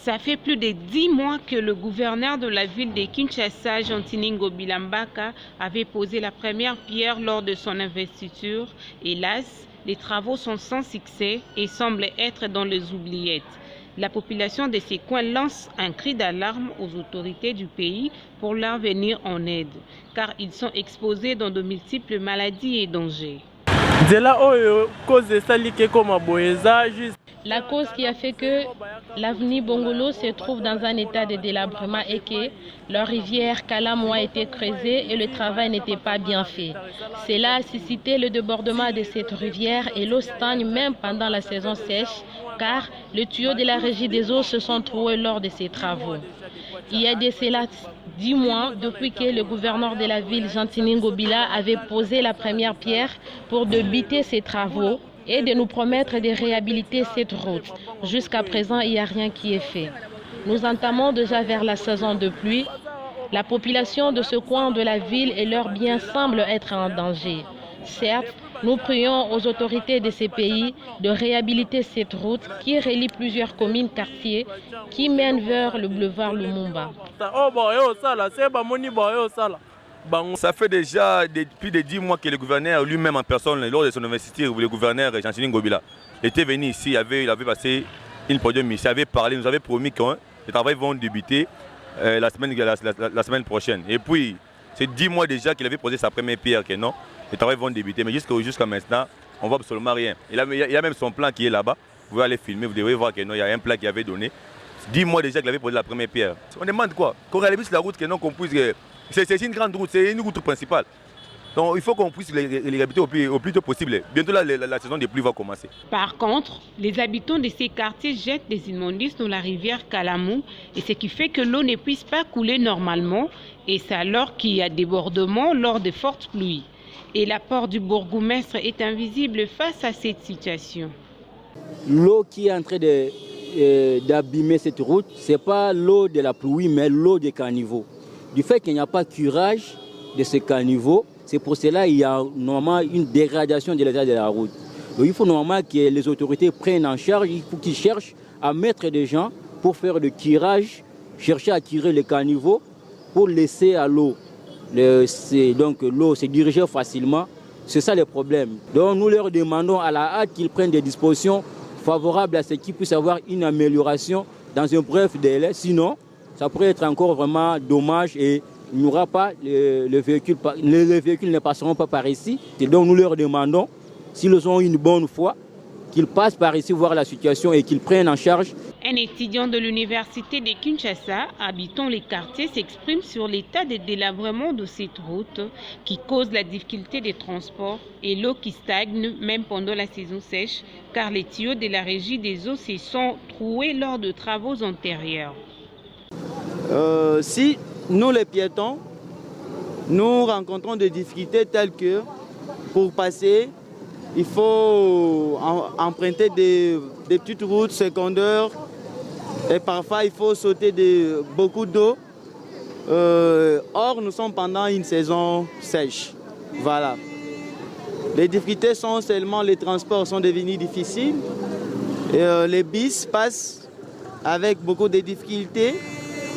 Ça fait plus de 10 mois que le gouverneur de la ville de Kinshasa, Jantiningo Bilambaka, avait posé la première pierre lors de son investiture. Hélas, les travaux sont sans succès et semblent être dans les oubliettes. La population de ces coins lance un cri d'alarme aux autorités du pays pour leur venir en aide, car ils sont exposés dans de multiples maladies et dangers. La cause qui a fait que l'avenue Bongolo se trouve dans un état de délabrement est que leur rivière Kalamu a été creusée et le travail n'était pas bien fait. Cela a suscité le débordement de cette rivière et l'eau stagne même pendant la saison sèche car les tuyaux de la régie des eaux se sont troués lors de ces travaux. Il y a de cela 10 mois depuis que le gouverneur de la ville, Jantiningo Bila, avait posé la première pierre pour débuter ces travaux et de nous promettre de réhabiliter cette route. Jusqu'à présent, il n'y a rien qui est fait. Nous entamons déjà vers la saison de pluie. La population de ce coin de la ville et leurs biens semblent être en danger. Certes, nous prions aux autorités de ces pays de réhabiliter cette route qui relie plusieurs communes, quartiers, qui mènent vers le boulevard Lumumba. Ça fait déjà depuis 10 mois que le gouverneur lui-même en personne, lors de son investiture, le gouverneur Jantiningo Bila, était venu ici, il avait passé une podium ici, il avait parlé, nous avait promis que les travaux vont débuter la semaine prochaine. Et puis, c'est 10 mois déjà qu'il avait posé sa première pierre, que non, les travaux vont débuter, mais jusqu'à maintenant, on ne voit absolument rien. Il y a même son plan qui est là-bas, vous pouvez aller filmer, vous devez voir qu'il y a un plan qu'il avait donné. 10 mois déjà qu'il avait posé la première pierre. On demande quoi? Qu'on réhabilite la route, que non, qu'on puisse... C'est une grande route, c'est une route principale. Donc il faut qu'on puisse les réhabiliter au plus tôt possible. Bientôt la saison des pluies va commencer. Par contre, les habitants de ces quartiers jettent des immondices dans la rivière Kalamu et ce qui fait que l'eau ne puisse pas couler normalement et c'est alors qu'il y a débordement lors de fortes pluies. Et l'apport du bourgmestre est invisible face à cette situation. L'eau qui est en train d'abîmer cette route, ce n'est pas l'eau de la pluie mais l'eau des caniveaux. Du fait qu'il n'y a pas de curage de ce caniveau, c'est pour cela qu'il y a normalement une dégradation de l'état de la route. Donc il faut normalement que les autorités prennent en charge, il faut qu'ils cherchent à mettre des gens pour faire le curage, chercher à curer les caniveaux pour laisser à l'eau. Donc l'eau se diriger facilement, c'est ça le problème. Donc nous leur demandons à la hâte qu'ils prennent des dispositions favorables à ce qu'ils puissent avoir une amélioration dans un bref délai, sinon ça pourrait être encore vraiment dommage et il n'y aura pas, les véhicules ne passeront pas par ici. Et donc nous leur demandons, s'ils ont une bonne foi, qu'ils passent par ici voir la situation et qu'ils prennent en charge. Un étudiant de l'université de Kinshasa, habitant les quartiers, s'exprime sur l'état de délabrement de cette route qui cause la difficulté des transports et l'eau qui stagne même pendant la saison sèche car les tuyaux de la régie des eaux se sont troués lors de travaux antérieurs. Si nous les piétons, nous rencontrons des difficultés telles que pour passer, il faut emprunter des petites routes secondaires et parfois il faut sauter beaucoup d'eau. Or, nous sommes pendant une saison sèche. Voilà. Les difficultés sont seulement les transports sont devenus difficiles. Et, les bus passent avec beaucoup de difficultés.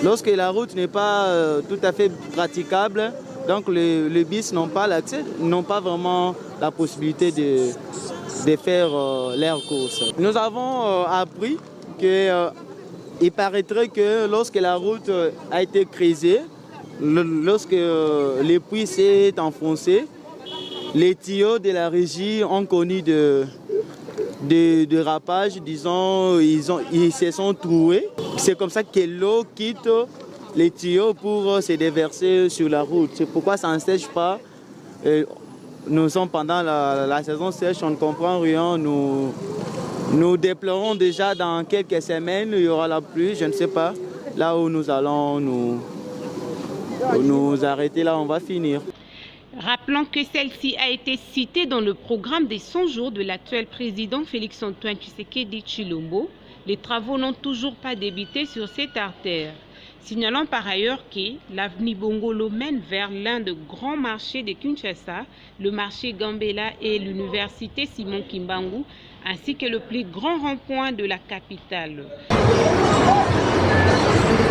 Lorsque la route n'est pas tout à fait praticable, donc les bus n'ont pas l'accès, n'ont pas vraiment la possibilité de faire leur course. Nous avons appris qu'il paraîtrait que lorsque la route a été creusée, lorsque les puits s'est enfoncé, les tuyaux de la régie ont connu de rapage, disons, ils se sont troués. C'est comme ça que l'eau quitte les tuyaux pour se déverser sur la route. C'est pourquoi ça ne sèche pas. Et nous sommes pendant la saison sèche, on ne comprend rien. Nous déplorons déjà dans quelques semaines, il y aura la pluie, je ne sais pas. Là où nous allons nous arrêter, là on va finir. Rappelons que celle-ci a été citée dans le programme des 100 jours de l'actuel président Félix-Antoine Tshisekedi Tshilombo. Les travaux n'ont toujours pas débuté sur cette artère. Signalons par ailleurs que l'avenue Bongolo mène vers l'un des grands marchés de Kinshasa, le marché Gambela et l'université Simon Kimbangu, ainsi que le plus grand rond-point de la capitale.